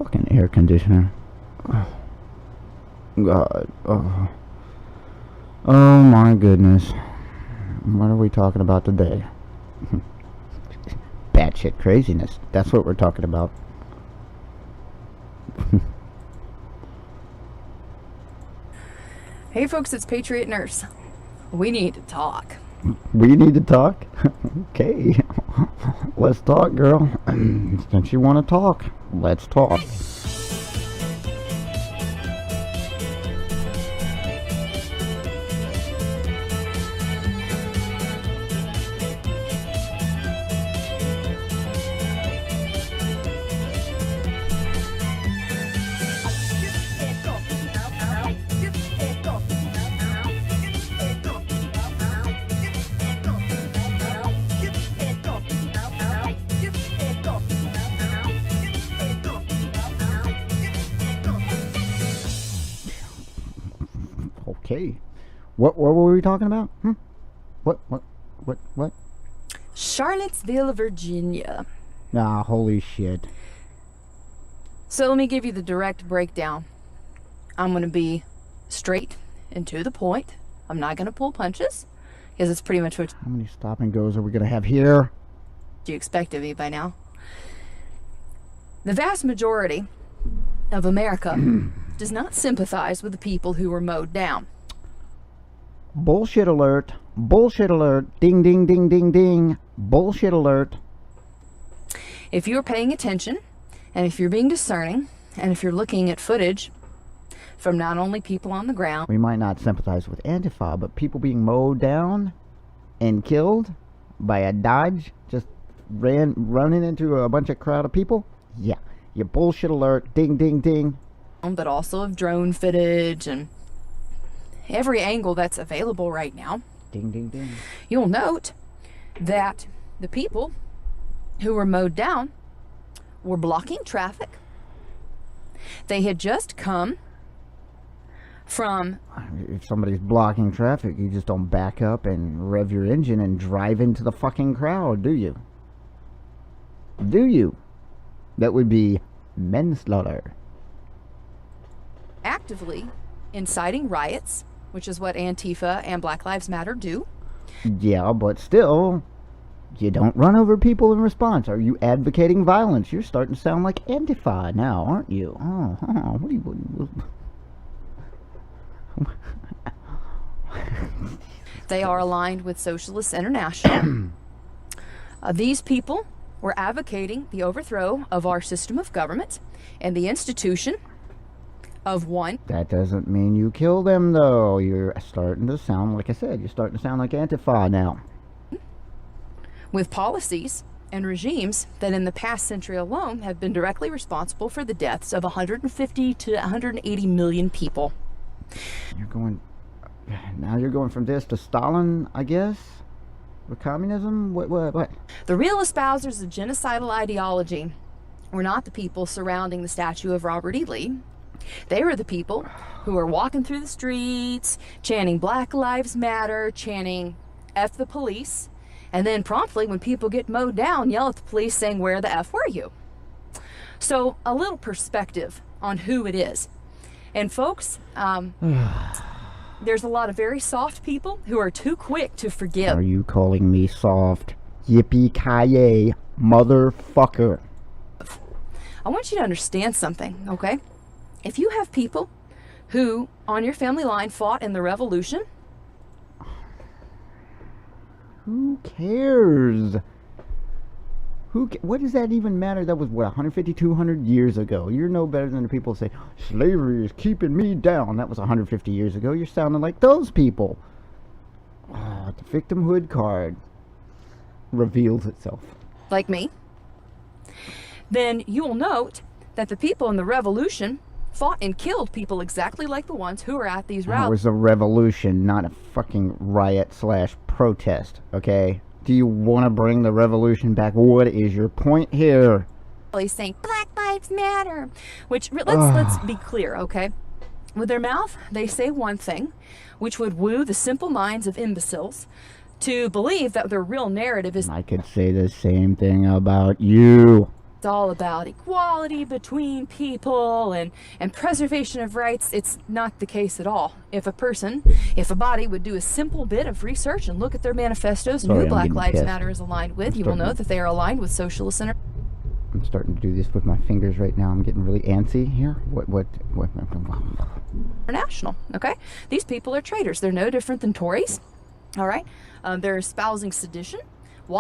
Fucking air conditioner. Oh, God. Oh. Oh my goodness. What are we talking about today? Batshit craziness. That's what we're talking about. Hey folks, it's Patriot Nurse. We need to talk. We need to talk? Okay. Let's talk, girl. Since you want to talk, let's talk. Okay. What were we talking about? What? Charlottesville, Virginia. Ah, holy shit. So let me give you the direct breakdown. I'm going to be straight and to the point. I'm not going to pull punches, because it's pretty much what How many stop and goes are we going to have here? you expect of me by now. The vast majority of America does not sympathize with the people who were mowed down. Bullshit alert. Bullshit alert. Ding, ding, ding, ding, ding. Bullshit alert. If you're paying attention, and if you're being discerning, and if you're looking at footage from not only people on the ground, We might not sympathize with Antifa, but people being mowed down and killed by a Dodge just running into a bunch of crowd of people? Yeah. You bullshit alert. Ding, ding, ding. but also of drone footage and every angle that's available right now, Ding, ding, ding. you'll note that the people who were mowed down were blocking traffic. They had just come from If somebody's blocking traffic, you just don't back up and rev your engine and drive into the fucking crowd, do you? Do you? That would be manslaughter. actively inciting riots, which is what Antifa and Black Lives Matter do. Yeah, but still, you don't run over people in response. Are you advocating violence? You're starting to sound like Antifa now, aren't you? What do you... They are aligned with Socialists International. These people were advocating the overthrow of our system of government and the institution of one. That doesn't mean you kill them, though. You're starting to sound, like I said, you're starting to sound like Antifa now. With policies and regimes that in the past century alone have been directly responsible for the deaths of 150 to 180 million people. Now you're going from this to Stalin, I guess? With communism? What? The real espousers of genocidal ideology were not the people surrounding the statue of Robert E. Lee. They were the people who were walking through the streets, chanting Black Lives Matter, chanting F the police, and then promptly, when people get mowed down, yell at the police saying, "Where the F were you?" So, a little perspective on who it is. And folks, there's a lot of very soft people who are too quick to forgive. Are you calling me soft? Yippee-ki-yay, motherfucker. I want you to understand something, okay? If you have people who, on your family line, fought in the Revolution, Who cares? What does that even matter? That was, what, 150, 200 years ago. You're no better than the people who say, slavery is keeping me down. That was 150 years ago. You're sounding like those people. Oh, the victimhood card reveals itself. like me, then you will note that the people in the Revolution fought and killed people exactly like the ones who were at these That rallies. was a revolution, not a fucking riot / protest, okay? Do you want to bring the revolution back? What is your point here? Saying Black Lives Matter, which let's be clear, okay? With their mouth, they say one thing, which would woo the simple minds of imbeciles to believe that their real narrative is I could say the same thing about you. It's all about equality between people and preservation of rights. It's not the case at all. If a body would do a simple bit of research and look at their manifestos and Sorry, who I'm Black getting Lives pissed. Matter is aligned with, you will know that they are aligned with socialist and I'm starting to do this with my fingers right now. I'm getting really antsy here. What? international. Okay, these people are traitors. They're no different than Tories. All right, they're espousing sedition.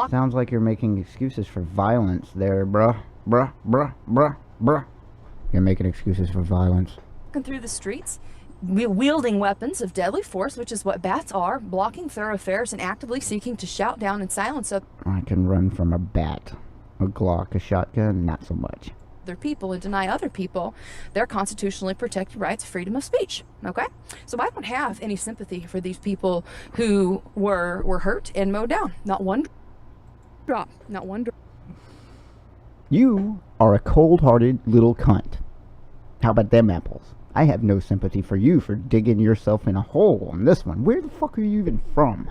Sounds like you're making excuses for violence there, bruh. You're making excuses for violence. Walking through the streets, wielding weapons of deadly force, which is what bats are, blocking thoroughfares and actively seeking to shout down and silence I can run from a bat. A Glock, a shotgun, not so much. other people and deny other people their constitutionally protected rights of freedom of speech. Okay, so I don't have any sympathy for these people who were hurt and mowed down. Not one drop. Not one drop. You are a cold-hearted little cunt. How about them apples? I have no sympathy for you for digging yourself in a hole on this one. Where the fuck are you even from?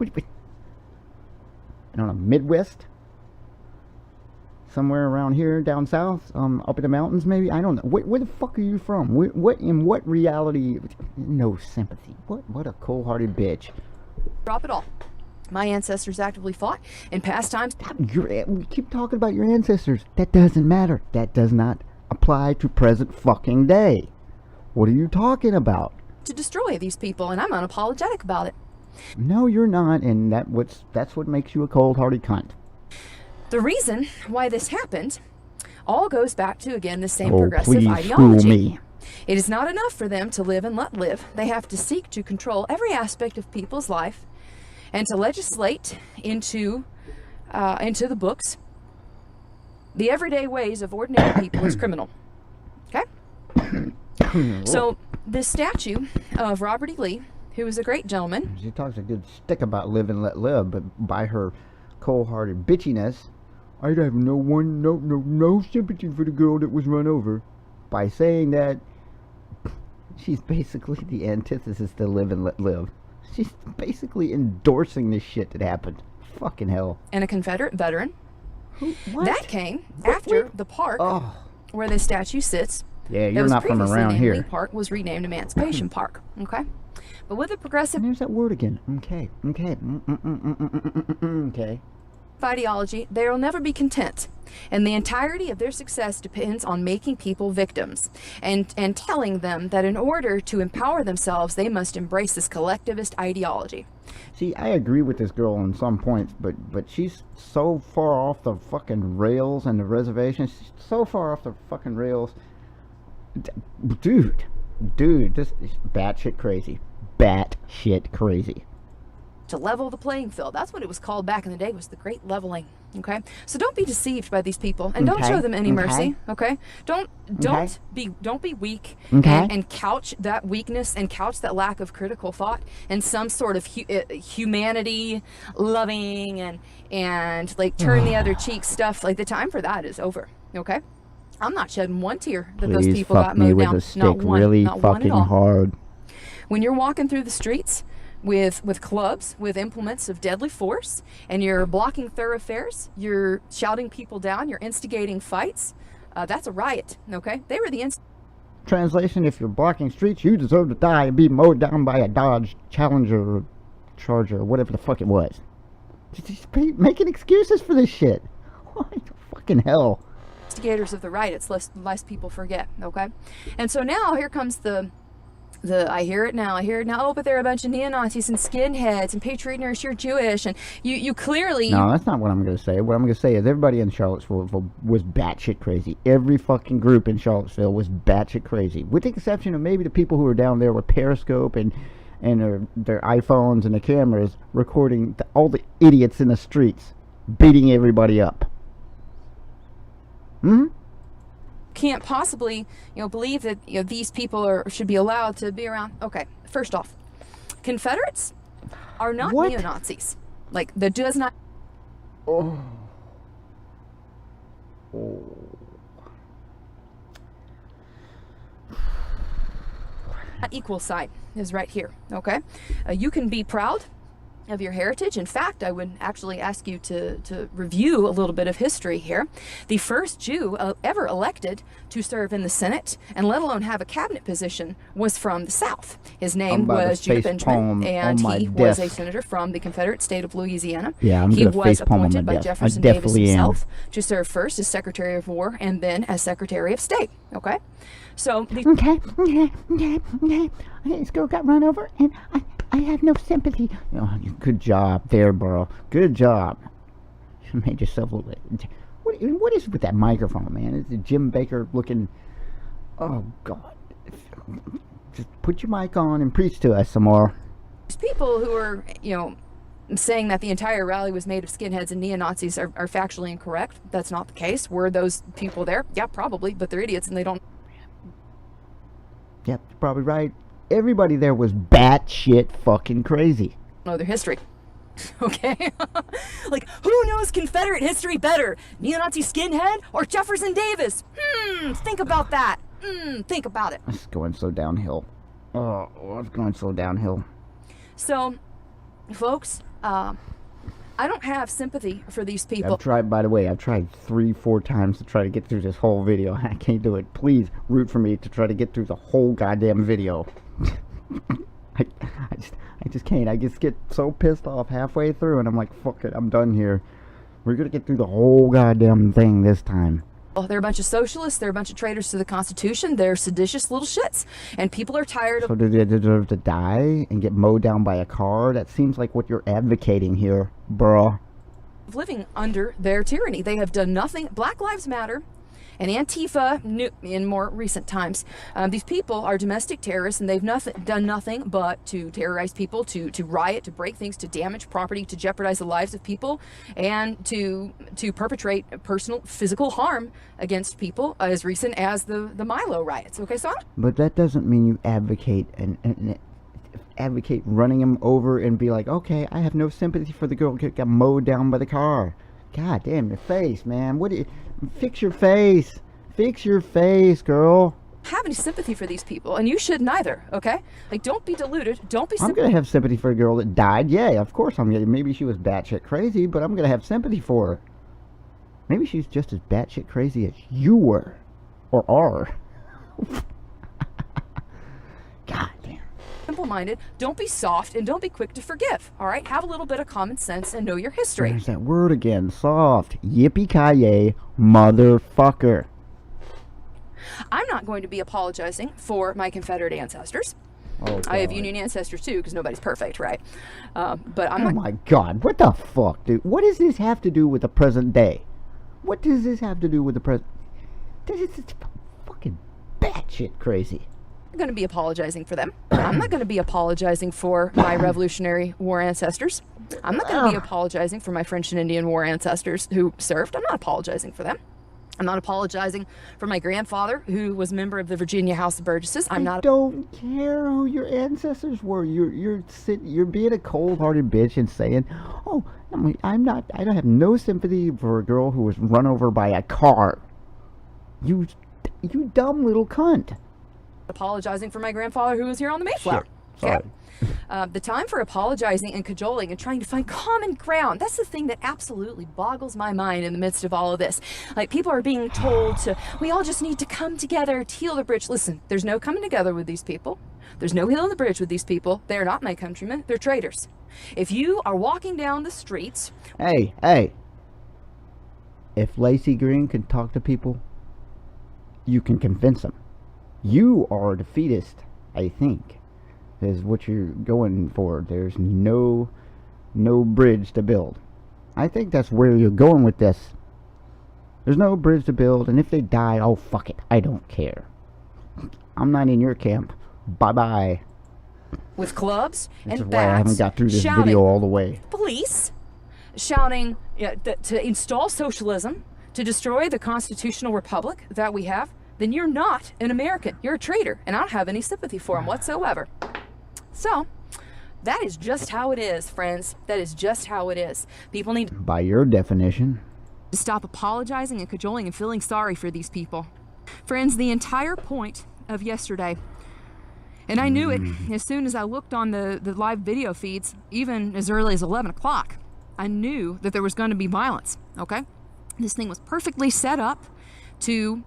I don't know, Midwest? Somewhere around here, down south, up in the mountains, maybe. I don't know. Where the fuck are you from? In what reality? No sympathy. What a cold-hearted bitch. Drop it all. My ancestors actively fought in past times. We keep talking about your ancestors. That doesn't matter. That does not apply to present fucking day. What are you talking about? To destroy these people, and I'm unapologetic about it. No, you're not, and that's what makes you a cold-hearted cunt. The reason why this happened all goes back to, again, the same Oh, progressive please ideology. school me. It is not enough for them to live and let live. They have to seek to control every aspect of people's life and to legislate into the books the everyday ways of ordinary people as criminal. Okay? So this statue of Robert E. Lee, who was a great gentleman. She talks a good stick about live and let live, but by her cold-hearted bitchiness, I'd have no sympathy for the girl that was run over. By saying that, she's basically the antithesis to live and let live. She's basically endorsing this shit that happened. Fucking hell. And a Confederate veteran. What? That came after the park where this statue sits. Yeah, you're not from around Lee here. Park was renamed Emancipation Park. Okay? But with a progressive There's that word again. Okay. Okay. ideology, they will never be content. And the entirety of their success depends on making people victims and telling them that in order to empower themselves, they must embrace this collectivist ideology. See, I agree with this girl on some points, but she's so far off the fucking rails and the reservation. She's so far off the fucking rails. Dude, this is batshit crazy. Batshit crazy. To level the playing field. That's what it was called back in the day, was the great leveling. Okay? So don't be deceived by these people and don't show them any mercy. Okay? Don't be weak and couch that weakness and couch that lack of critical thought and some sort of humanity loving and like turn the other cheek stuff. Like the time for that is over. Okay? I'm not shedding one tear that those people got mowed down. Please fuck me with a stick really fucking hard. When you're walking through the streets with clubs, with implements of deadly force, and you're blocking thoroughfares, you're shouting people down, you're instigating fights, that's a riot, okay? They were the Translation, if you're blocking streets, you deserve to die and be mowed down by a Dodge Challenger or Charger or whatever the fuck it was. Just making excuses for this shit. What the fucking hell? instigators of the riot, lest people forget, okay? And so now here comes the I hear it now, oh, but they're a bunch of neo-Nazis and skinheads and Patriot Nurse, you're Jewish, and you clearly... No, that's not what I'm going to say. What I'm going to say is everybody in Charlottesville was batshit crazy. Every fucking group in Charlottesville was batshit crazy, with the exception of maybe the people who were down there with Periscope and their iPhones and the cameras recording all the idiots in the streets beating everybody up. Can't possibly, believe that these people should be allowed to be around. Okay, first off, Confederates are not neo-Nazis. Like, that does not... Equal side is right here, okay? You can be proud of your heritage. In fact, I would actually ask you to review a little bit of history here. The first Jew ever elected to serve in the Senate, and let alone have a cabinet position, was from the South. His name was Judah Benjamin, and he was a senator from the Confederate state of Louisiana. Yeah, he was appointed by Jefferson Davis himself to serve first as Secretary of War and then as Secretary of State. Okay? So okay. This girl got run over, and I have no sympathy. Oh, good job there, bro. Good job. You made yourself look like... What is with that microphone, man? Is it Jim Baker looking... Oh, God. Just put your mic on and preach to us some more. There's people who are, you know, saying that the entire rally was made of skinheads and neo-Nazis are factually incorrect. That's not the case. Were those people there? Yeah, probably, but they're idiots and they don't... Yep, you're probably right. Everybody there was batshit fucking crazy. Know their history. Okay? Like, who knows Confederate history better? Neo-Nazi skinhead or Jefferson Davis? Think about that. Think about it. It's going so downhill. Oh, it's going so downhill. So, folks, I don't have sympathy for these people. I've tried 3-4 times to try to get through this whole video. I can't do it. Please root for me to try to get through the whole goddamn video. I just can't. I just get so pissed off halfway through, and I'm like, fuck it, I'm done here. We're gonna get through the whole goddamn thing this time. Well, they're a bunch of socialists. They're a bunch of traitors to the Constitution. They're seditious little shits. And people are tired of... So do they deserve to die and get mowed down by a car? That seems like what you're advocating here, bruh. Living under their tyranny. They have done nothing. Black Lives Matter and Antifa in more recent times. These people are domestic terrorists, and they've done nothing but to terrorize people, to riot, to break things, to damage property, to jeopardize the lives of people, and to perpetrate personal physical harm against people as recent as the Milo riots. Okay, so but that doesn't mean you advocate and advocate running him over and be like, okay, I have no sympathy for the girl who got mowed down by the car. God damn your face, man. Fix your face. Fix your face, girl. Have any sympathy for these people, and you shouldn't either, okay? Like, don't be deluded. Don't be... I'm gonna have sympathy for a girl that died. Yeah, of course I'm gonna. Maybe she was batshit crazy, but I'm gonna have sympathy for her. Maybe she's just as batshit crazy as you were. Or are. God damn. Simple-minded, don't be soft, and don't be quick to forgive, all right? Have a little bit of common sense and know your history. There's that word again, soft. Yippee-ki-yay, motherfucker. I'm not going to be apologizing for my Confederate ancestors. Oh, I have Union ancestors too, because nobody's perfect, right? But I'm not... my God, what the fuck, dude? What does this have to do with the present day? What does this have to do with the present? This is fucking batshit crazy. I'm going to be apologizing for them. I'm not going to be apologizing for my Revolutionary War ancestors. I'm not going to be apologizing for my French and Indian War ancestors who served. I'm not apologizing for them. I'm not apologizing for my grandfather, who was a member of the Virginia House of Burgesses. I don't care who your ancestors were. You're being a cold-hearted bitch and saying, "Oh, I don't have no sympathy for a girl who was run over by a car." You dumb little cunt. Apologizing for my grandfather who was here on the Mayflower. Shit. Sorry. Okay? The time for apologizing and cajoling and trying to find common ground, that's the thing that absolutely boggles my mind in the midst of all of this. Like, people are being told we all just need to come together to heal the bridge. Listen, there's no coming together with these people. There's no healing the bridge with these people. They're not my countrymen. They're traitors. If you are walking down the streets... Hey. If Lacey Green can talk to people, you can convince them. You are a defeatist, I think, is what you're going for. There's no bridge to build. I think that's where you're going with this. There's no bridge to build, and if they die, oh, fuck it. I don't care. I'm not in your camp. Bye-bye. With clubs and bats, why I haven't got through this video all the way. Police shouting to install socialism, to destroy the constitutional republic that we have, then you're not an American. You're a traitor, and I don't have any sympathy for them whatsoever. So, that is just how it is, friends. That is just how it is. People need... By your definition... to stop apologizing and cajoling and feeling sorry for these people. Friends, the entire point of yesterday And I knew it as soon as I looked on the live video feeds, even as early as 11 o'clock. I knew that there was going to be violence, okay? This thing was perfectly set up to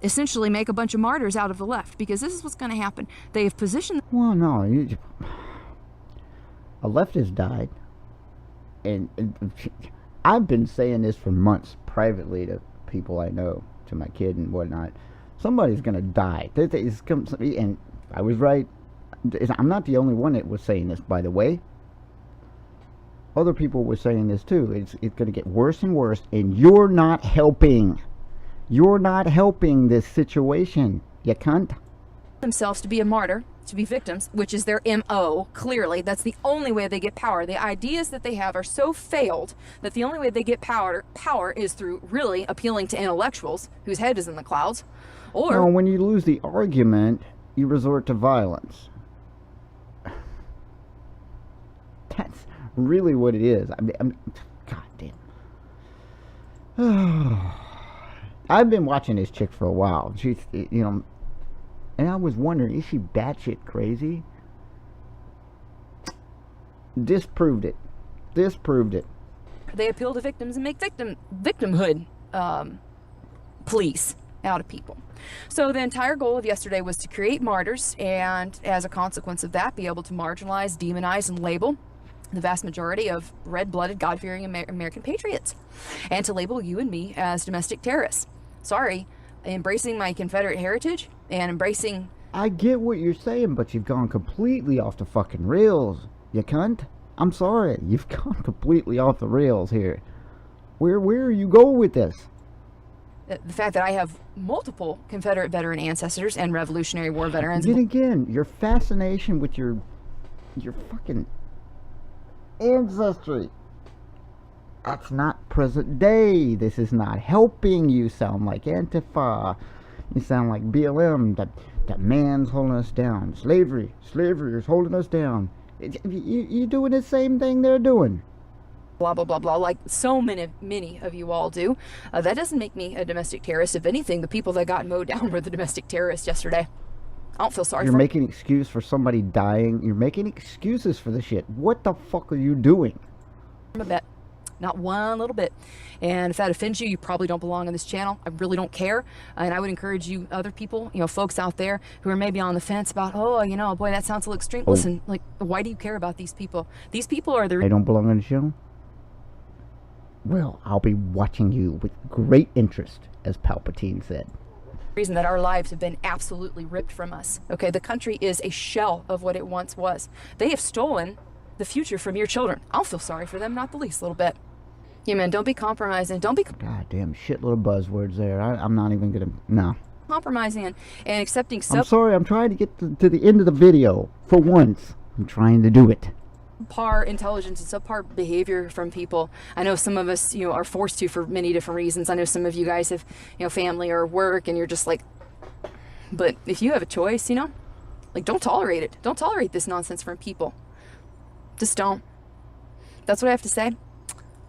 essentially make a bunch of martyrs out of the left, because this is what's going to happen. They have positioned... Well, no, a leftist died, and I've been saying this for months privately to people I know, to my kid and whatnot. Somebody's going to die. And I was right. I'm not the only one that was saying this, by the way. Other people were saying this too. It's going to get worse and worse, and you're not helping. You're not helping this situation, you cunt. Themselves to be a martyr, to be victims, which is their MO, clearly. That's the only way they get power. The ideas that they have are so failed that the only way they get power is through really appealing to intellectuals whose head is in the clouds. Or... Well, when you lose the argument, you resort to violence. That's really what it is. God damn. I've been watching this chick for a while. She's, and I was wondering, is she batshit crazy? Disproved it. They appeal to victims and make victimhood pleas out of people. So the entire goal of yesterday was to create martyrs, and as a consequence of that, be able to marginalize, demonize, and label the vast majority of red-blooded, God-fearing American patriots, and to label you and me as domestic terrorists. Sorry, embracing my Confederate heritage and embracing... I get what you're saying, but you've gone completely off the fucking rails, you cunt. I'm sorry, you've gone completely off the rails here. Where are you going with this? The fact that I have multiple Confederate veteran ancestors and Revolutionary War veterans. Then again, your fascination with your fucking ancestry. That's not present day. This is not helping. You sound like Antifa. You sound like BLM. That man's holding us down. Slavery is holding us down. You're doing the same thing they're doing. Blah, blah, blah, blah, like so many of you all do. That doesn't make me a domestic terrorist. If anything, the people that got mowed down were the domestic terrorists yesterday. I don't feel sorry for them. You're making an excuse for somebody dying. You're making excuses for the shit. What the fuck are you doing? A bit. Not one little bit. And if that offends you, you probably don't belong on this channel. I really don't care. And I would encourage you, other people, folks out there who are maybe on the fence about, boy, that sounds a little extreme. Oh. Listen, why do you care about these people? These people are the... They don't belong on the show? Well, I'll be watching you with great interest, as Palpatine said. Reason that our lives have been absolutely ripped from us. Okay, the country is a shell of what it once was. They have stolen the future from your children. I'll feel sorry for them, not the least little bit. Yeah, man, don't be compromising. Don't be... Goddamn shitload of buzzwords there. I'm not even gonna... No. Compromising and accepting... I'm sorry, I'm trying to get to the end of the video. For once. I'm trying to do it. Subpar intelligence and subpar behavior from people. I know some of us, are forced to for many different reasons. I know some of you guys have, family or work, and you're just like... But if you have a choice, don't tolerate it. Don't tolerate this nonsense from people. Just don't. That's what I have to say.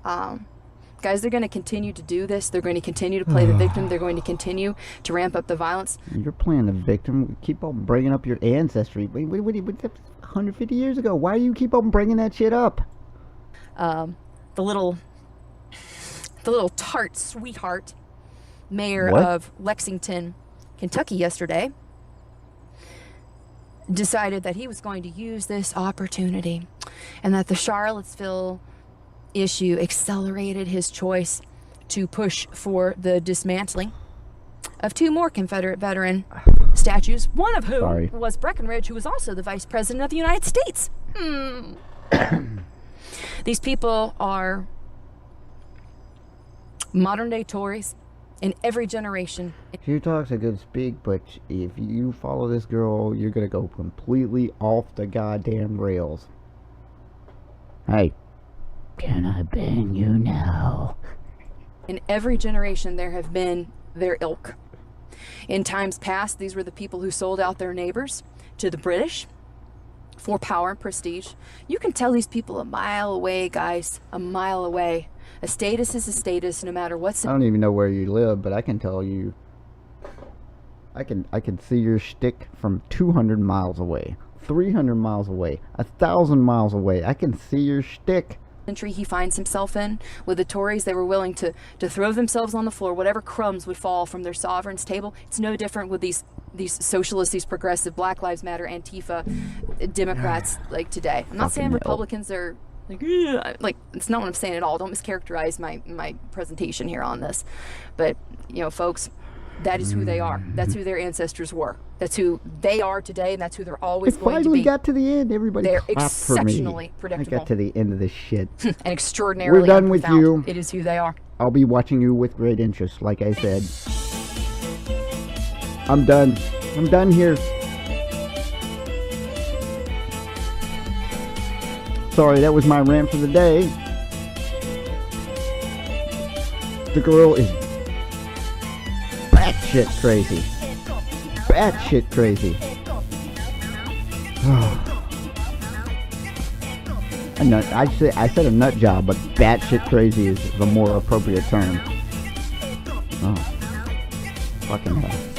Guys, they're going to continue to do this. They're going to continue to play the victim. They're going to continue to ramp up the violence. You're playing the victim. Keep on bringing up your ancestry. What 150 years ago? Why do you keep on bringing that shit up? The little tart sweetheart mayor of Lexington, Kentucky yesterday decided that he was going to use this opportunity, and that the Charlottesville issue accelerated his choice to push for the dismantling of 2 more Confederate veteran statues, one of whom was Breckinridge, who was also the Vice President of the United States. These people are modern-day Tories in every generation. She talks a good speak, but if you follow this girl, you're gonna go completely off the goddamn rails. Hey, can I bang you now? In every generation, there have been their ilk. In times past, these were the people who sold out their neighbors to the British for power and prestige. You can tell these people a mile away, guys, a mile away. A status is a status, no matter what's... I don't even know where you live, but I can tell you I can see your shtick from 200 miles away, 300 miles away, 1,000 miles away. I can see your shtick. Country he finds himself in. With the Tories, they were willing to throw themselves on the floor, whatever crumbs would fall from their sovereign's table. It's no different with these socialists, these progressive, Black Lives Matter, Antifa, Democrats like today. I'm not saying hell. Republicans are like, it's not what I'm saying at all. Don't mischaracterize my presentation here on this. But, you know, folks, that is who they are. That's who their ancestors were. That's who they are today, and that's who they're always going to be. Finally got to the end. Everybody They're clapped for me. exceptionally predictable. I got to the end of this shit. And extraordinarily We're done with profound. you. It is who they are. I'll be watching you with great interest, like I said. I'm done. I'm done here. Sorry, that was my rant for the day. The girl is batshit crazy. Batshit crazy. I said a nut job, but batshit crazy is the more appropriate term. Oh, fucking hell.